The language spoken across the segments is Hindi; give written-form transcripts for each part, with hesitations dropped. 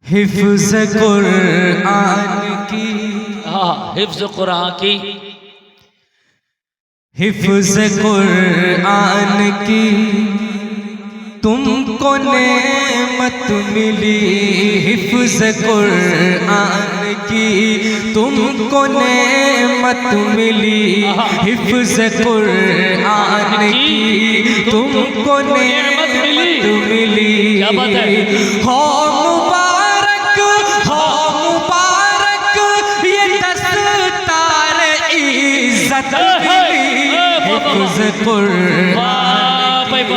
हिफ्ज़ कुरान की, हिफ्ज़ कुरान की, हिफ्ज़ कुरान की तुमको नेमत मिली। हिफ्ज़ कुरान की तुमको नेमत मिली। हिफ्ज़ कुरान की तुमको नेमत मिली। क्या बात है? हो मुबारक, हो मुबारक ये दस्तार इज़्ज़त मिली। हिफ्ज़ कुरान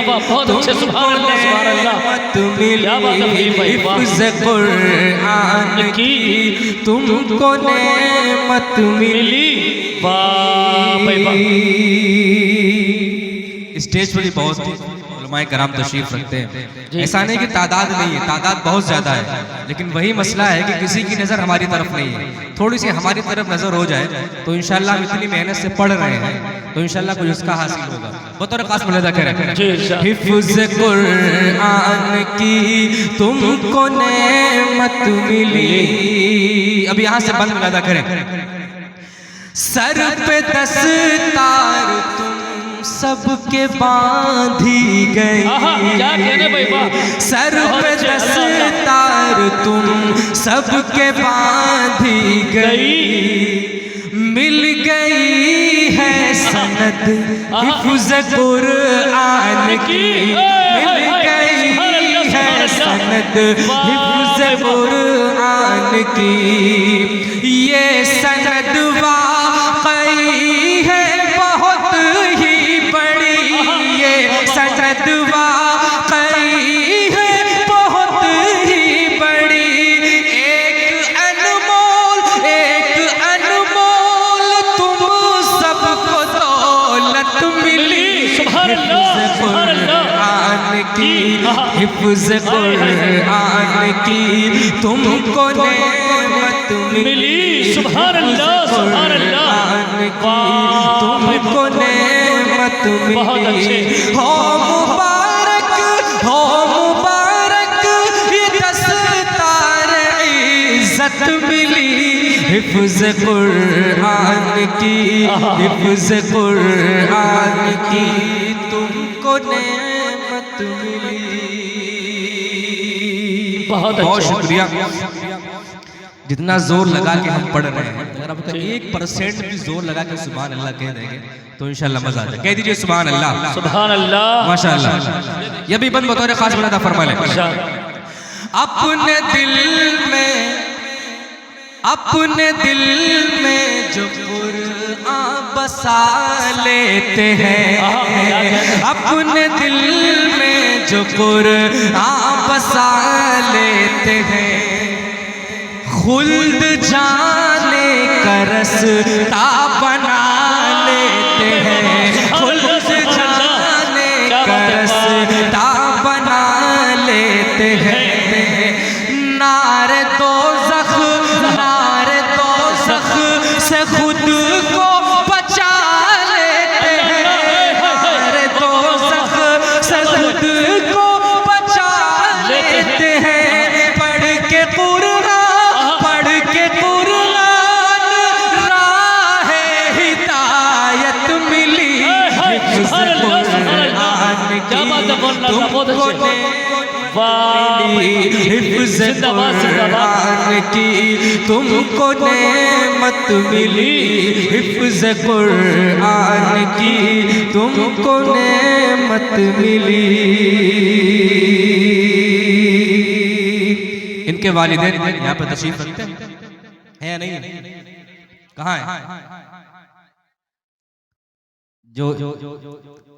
बहुत अच्छे, सुभान अल्लाह, सुभान अल्लाह, क्या बात है भाई। हिफ्ज़ कुरान की तुमको नेमत मिली। स्टेज पर ही बहुत उलमाए कराम तशरीफ रखते हैं। ऐसा नहीं कि तादाद नहीं है, तादाद बहुत ज्यादा है, लेकिन वही मसला है कि किसी की नजर हमारी तरफ नहीं है। थोड़ी सी हमारी तरफ नजर हो जाए तो इंशाल्लाह हम इतनी मेहनत से पढ़ रहे हैं तो इंशाल्लाह कुछ उसका हासिल होगा। बतौर खास मुलाहिज़ा करें, हिफ्ज़ कुरान की तुमको नेमत मिली। अब यहाँ से बंद मुलाहिज़ा करें। सर पे दस्तार तुम सबके बांधी गई। क्या कहने भाई, वाह। सर पे दस्तार तुम सबके बांधी गई। मिल गई है सनद हिफ्ज़ कुरान की। मिल गई है सनद हिफ्ज़ कुरान की। ये सनद वाक़ई है बहुत ही बड़ी। ये सनद वाक़ई है बहुत ही बड़ी। एक अनमोल तुम सबको दौलत मिली। हिफ्ज़ कुरान की तुमको नेमत मिली। सुभान अल्लाह, सुभान अल्लाह, तुमको नेमत मिली। हो मुबारक, हो मुबारक ये दस्तार इज़्ज़त मिली। हिफ्ज़ कुरान की, हिफ्ज़ कुरान की तुमको नेमत मिली। बहुत शुक्रिया। जितना जोर लगा के हम पढ़ रहे हैं, अगर आप 1% भी जोर लगा के सुभान अल्लाह कह देंगे तो इंशाल्लाह मजा आ जाए। कह दीजिए सुभान अल्लाह, सुभान अल्लाह, माशाअल्लाह। ये भी बंद बतौर खास बनाता फरमा ले। अपने दिल में जो कुरान बसा लेते हैं। अपने दिल में जो कुरान बसा लेते हैं। खुल्द जाने का रास्ता बना लेते हैं। खुल्द जाने का रास्ता बना लेते हैं। नारे दोज़ख से खुद को बचा लेते हैं। नारे दोज़ख से खुद को बचा लेते हैं। पढ़ के कुरान राहे हिदायत मिली। हिफ्ज़ कुरान की तुमको हिफ्ज़ कुरान की तुमको नेमत मिली। हिफ्ज़ कुरान की तुमको नेमत मिली। इनके वालिदैन यहाँ पर तशरीफ रखते हैं या नहीं? कहाँ है? जो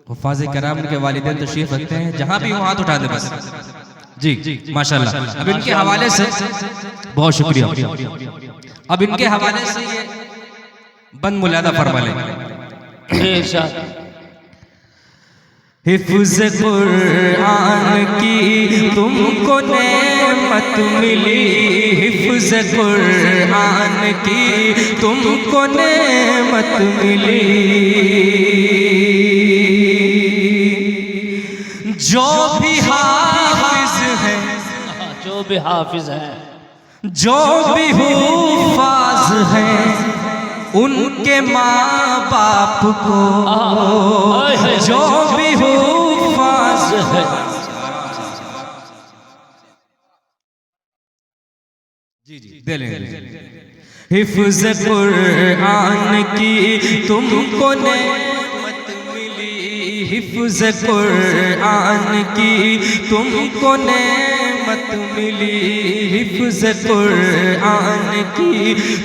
हुफ़ाज़ कराम के वालिदैन तशरीफ रखते हैं, जहाँ भी हो हाथ उठा दे बस। जी माशाल्लाह। अब इनके हवाले से बहुत शुक्रिया। अब इनके हवाले से ये बंद मुलाहिज़ा फरमा लें। हिफ्ज़ कुरान की तुमको नेमत मिली। हिफ्ज़ कुरान की तुमको नेमत मिली। जो भी हाफिज है, जो भी हाफिज है, जो भी हुफ़ाज़ हैं उनके माँ बाप को, जो भी हुफ़ाज़ है। जी जी दे लें। हिफ्ज़ कुरान की तुमको नेमत मिली, हिफ्ज़ कुरान की तुमको नेमत मिली, हिफ्ज़ कुरान की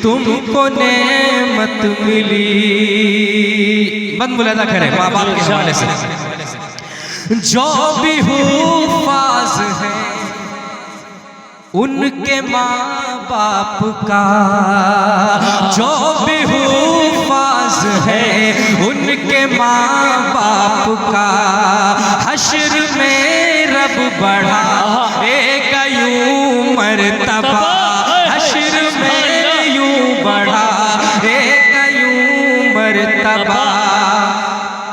तुमको नेमत मिली। बंद मुलादा करें माँ बाप के हवाले से। जो भी हुफ़ाज़ है उनके माँ बाप का, जो भी हुफ़ाज़ है उनके माँ बाप का, हश्र में रब बढ़ाएगा यूं मर्तबा, हश्र में यूं बढ़ाएगा यूं मर्तबा।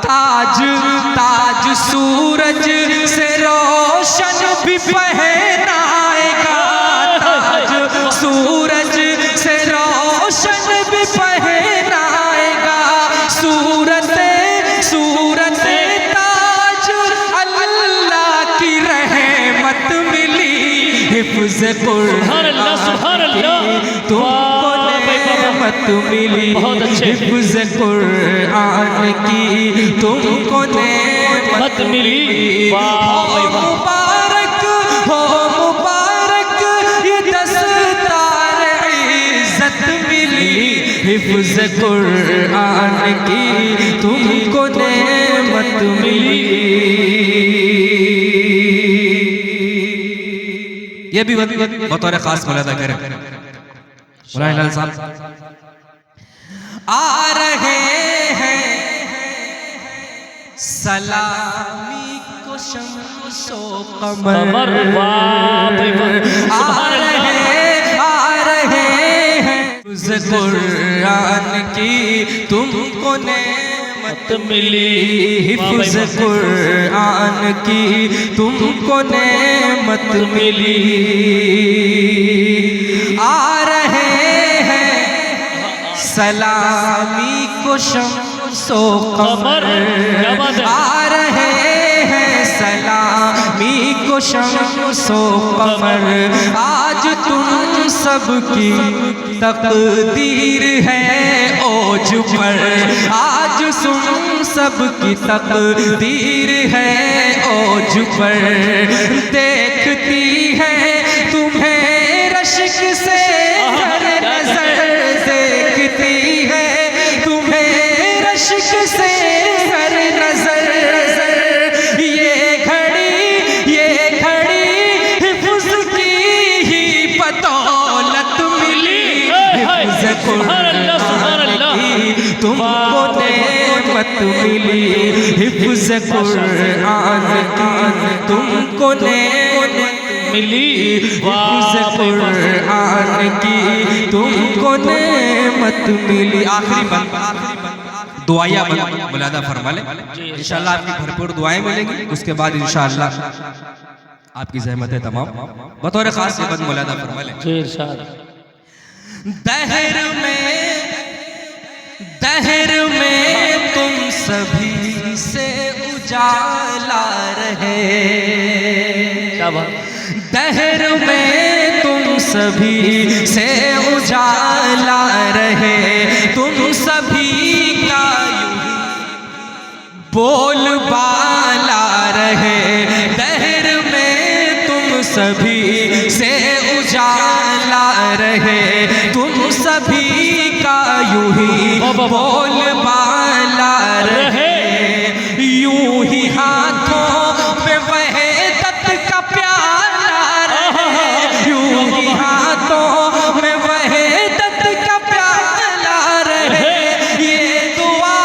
ताज ताज सूरज से रोशन भी पहनाएगा, सूरज से रोशन भी पहनाएगा, सूरत सूरत ताज अल्लाह की रहमत मिली, हिफ्ज़ कुरान की तुमको नेमत मिली, हिफ्ज़ कुरान की तुमको नेमत मिली। मुबारक हो मुबारक ये दस्तार इज़्ज़त मिली, हिफ्ज़ कुरान की तुमको नेमत मिली। ये भी बतौर खास मुलादा करें। मौलाना साहब आ रहे हैं सलामी को शम्सो कमर, आ रहे हैं कुरान की तुमको नेमत मिली, हिफ्ज़ कुरान की तुमको नेमत मिली। आ रहे हैं सलामी को शम्सो कमर, आ रहे हैं सलामी को शम्सो कमर, आज तुम सबकी तकदीर है ओज पर, आज तुम सबकी तकदीर है ओज पर। देखती है तुम्हें रश्क से हर नजर, देखती है तुम्हें रश्क से हर नजर, ये घड़ी हिफ्ज़ की ही बदौलत मिली, हिफ्ज़ कुरान की तुमको नेमत मिली, हिफ्ज़ कुरान की तुमको नेमत मिली, हिफ्ज़ कुरान की तुमको नेमत मिली। आखिरी बंद दुआया मुलादा फरमा ले, इंशाअल्लाह आपकी भरपूर दुआएं मिलेंगी। उसके बाद इंशाअल्लाह आपकी ज़हमतें तमाम। बतौर खास बंद मुलादा फरमा ले। दहर में तुम सभी से उजाला रहे, दहर में तुम सभी से उजाला रहे, तुम सभी का बोलबाला रहे, दहर में तुम सभी से उजाला रहे, तुम सभी का यूं ही बोलबाला रहे, यूं ही हाथों में वहदत का प्याला रहे, यूं ही हाथों में वहदत का प्याला रहे। ये दुआ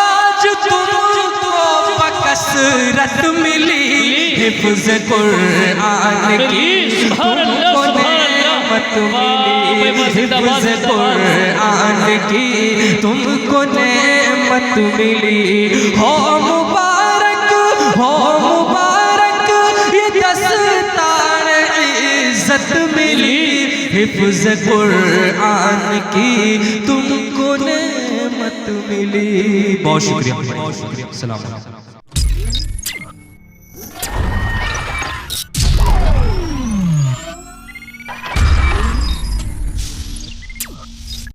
आज तुमको बकसरत मिली, हिफ्ज़ कुरान की तुमको नेमत मिली, हिफ्ज़ कुरान की तुमको नेमत मिली। हो मुबारक ये दस्तार इज़्ज़त इज्जत मिली हिफ्ज़ कुरान की, तुमको नेमत मिली। बहुत शुक्रिया, बहुत शुक्रिया। सलाम।